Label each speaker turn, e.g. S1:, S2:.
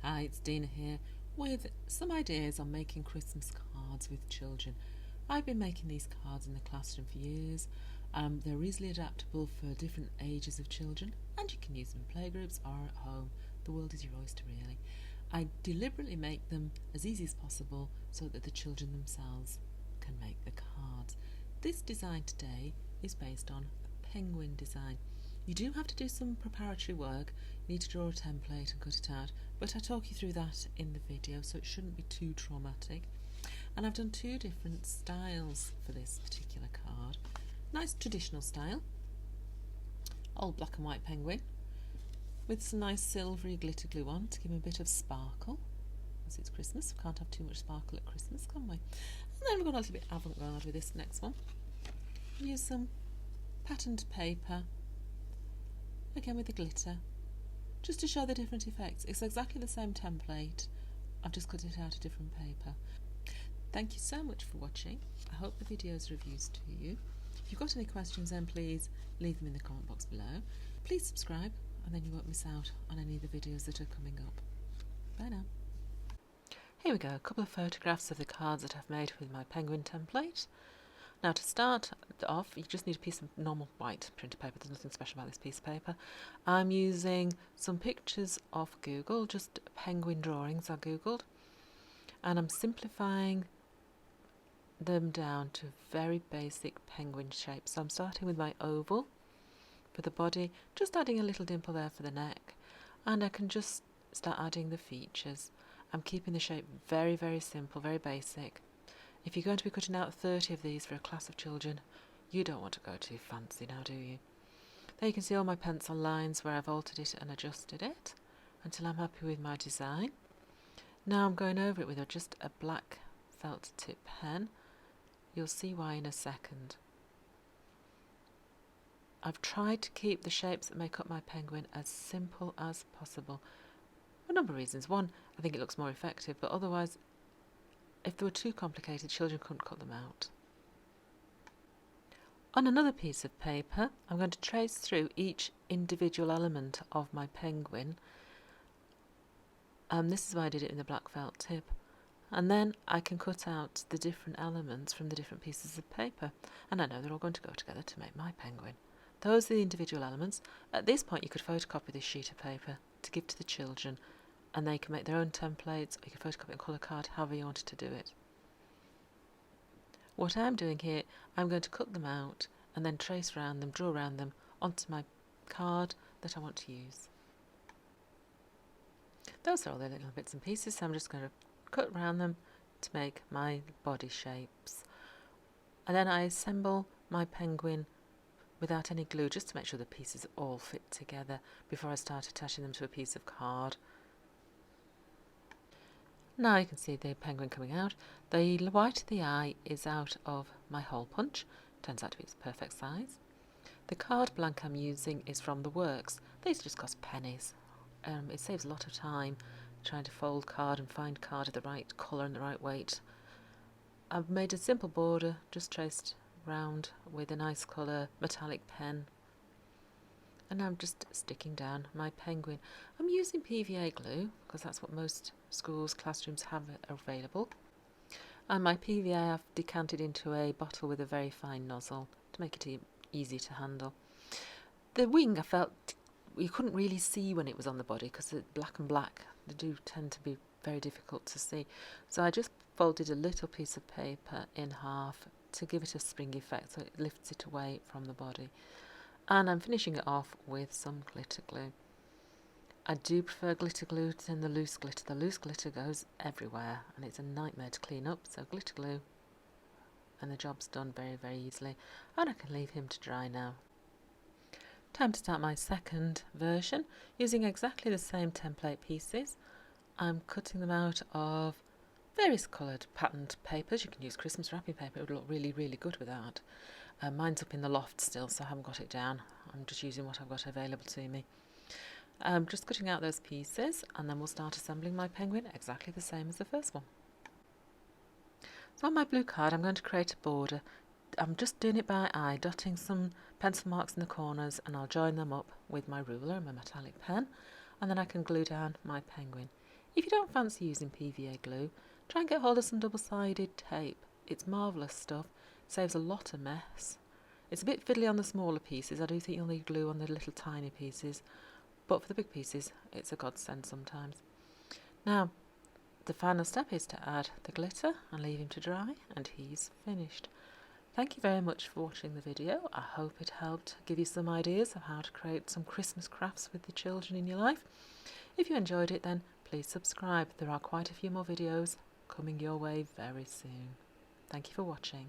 S1: Hi, it's Dina here with some ideas on making Christmas cards with children. I've been making these cards in the classroom for years. They're easily adaptable for different ages of children, and you can use them in playgroups or at home. The world is your oyster, really. I deliberately make them as easy as possible so that the children themselves can make the cards. This design today is based on a penguin design. You do have to do some preparatory work. You need to draw a template and cut it out, but I talk you through that in the video, so it shouldn't be too traumatic. And I've done two different styles for this particular card. Nice traditional style, old black and white penguin, with some nice silvery glitter glue on to give him a bit of sparkle, as it's Christmas. We can't have too much sparkle at Christmas, can we? And then we've got a little bit avant-garde with this next one. Use some patterned paper, again with the glitter, just to show the different effects. It's exactly the same template, I've just cut it out of different paper. Thank you so much for watching. I hope the videos are of use to you. If you've got any questions, then please leave them in the comment box below. Please subscribe, and then you won't miss out on any of the videos that are coming up. Bye now. Here we go, a couple of photographs of the cards that I've made with my penguin template. Now to start off, you just need a piece of normal white printer paper. There's nothing special about this piece of paper. I'm using some pictures off Google, just penguin drawings I googled, and I'm simplifying them down to very basic penguin shapes. So I'm starting with my oval for the body, just adding a little dimple there for the neck, and I can just start adding the features. I'm keeping the shape very, very simple, very basic. If you're going to be cutting out 30 of these for a class of children, you don't want to go too fancy now, do you? There you can see all my pencil lines where I've altered it and adjusted it until I'm happy with my design. Now I'm going over it with just a black felt tip pen. You'll see why in a second. I've tried to keep the shapes that make up my penguin as simple as possible. For a number of reasons. One, I think it looks more effective, but otherwise, if they were too complicated, children couldn't cut them out. On another piece of paper, I'm going to trace through each individual element of my penguin. This is why I did it in the black felt tip. And then I can cut out the different elements from the different pieces of paper. And I know they're all going to go together to make my penguin. Those are the individual elements. At this point, you could photocopy this sheet of paper to give to the children, and they can make their own templates, or you can photocopy it on colour card, however you wanted to do it. What I'm doing here, I'm going to cut them out and then trace around them, draw around them onto my card that I want to use. Those are all the little bits and pieces, so I'm just going to cut around them to make my body shapes. And then I assemble my penguin without any glue, just to make sure the pieces all fit together before I start attaching them to a piece of card. Now you can see the penguin coming out. The white of the eye is out of my hole punch. Turns out to be its perfect size. The card blank I'm using is from the Works. These just cost pennies. It saves a lot of time trying to fold card and find card of the right colour and the right weight. I've made a simple border, just traced round with a nice colour metallic pen. And I'm just sticking down my penguin. I'm using PVA glue because that's what most schools, classrooms have available. And my PVA I've decanted into a bottle with a very fine nozzle to make it easy to handle. The wing I felt you couldn't really see when it was on the body because it's black and black. They do tend to be very difficult to see. So I just folded a little piece of paper in half to give it a spring effect so it lifts it away from the body. And I'm finishing it off with some glitter glue. I do prefer glitter glue than the loose glitter. The loose glitter goes everywhere and it's a nightmare to clean up, so glitter glue and the job's done very, very easily. And I can leave him to dry now. Time to start my second version using exactly the same template pieces. I'm cutting them out of various coloured patterned papers. You can use Christmas wrapping paper, it would look really, really good with that. Mine's up in the loft still, so I haven't got it down. I'm just using what I've got available to me. I'm just cutting out those pieces and then we'll start assembling my penguin exactly the same as the first one. So on my blue card I'm going to create a border. I'm just doing it by eye, dotting some pencil marks in the corners, and I'll join them up with my ruler and my metallic pen, and then I can glue down my penguin. If you don't fancy using PVA glue, try and get hold of some double-sided tape. It's marvellous stuff, saves a lot of mess. It's a bit fiddly on the smaller pieces. I do think you'll need glue on the little tiny pieces, but for the big pieces it's a godsend sometimes. Now the final step is to add the glitter and leave him to dry, and he's finished. Thank you very much for watching the video. I hope it helped give you some ideas of how to create some Christmas crafts with the children in your life. If you enjoyed it, then please subscribe. There are quite a few more videos coming your way very soon. Thank you for watching.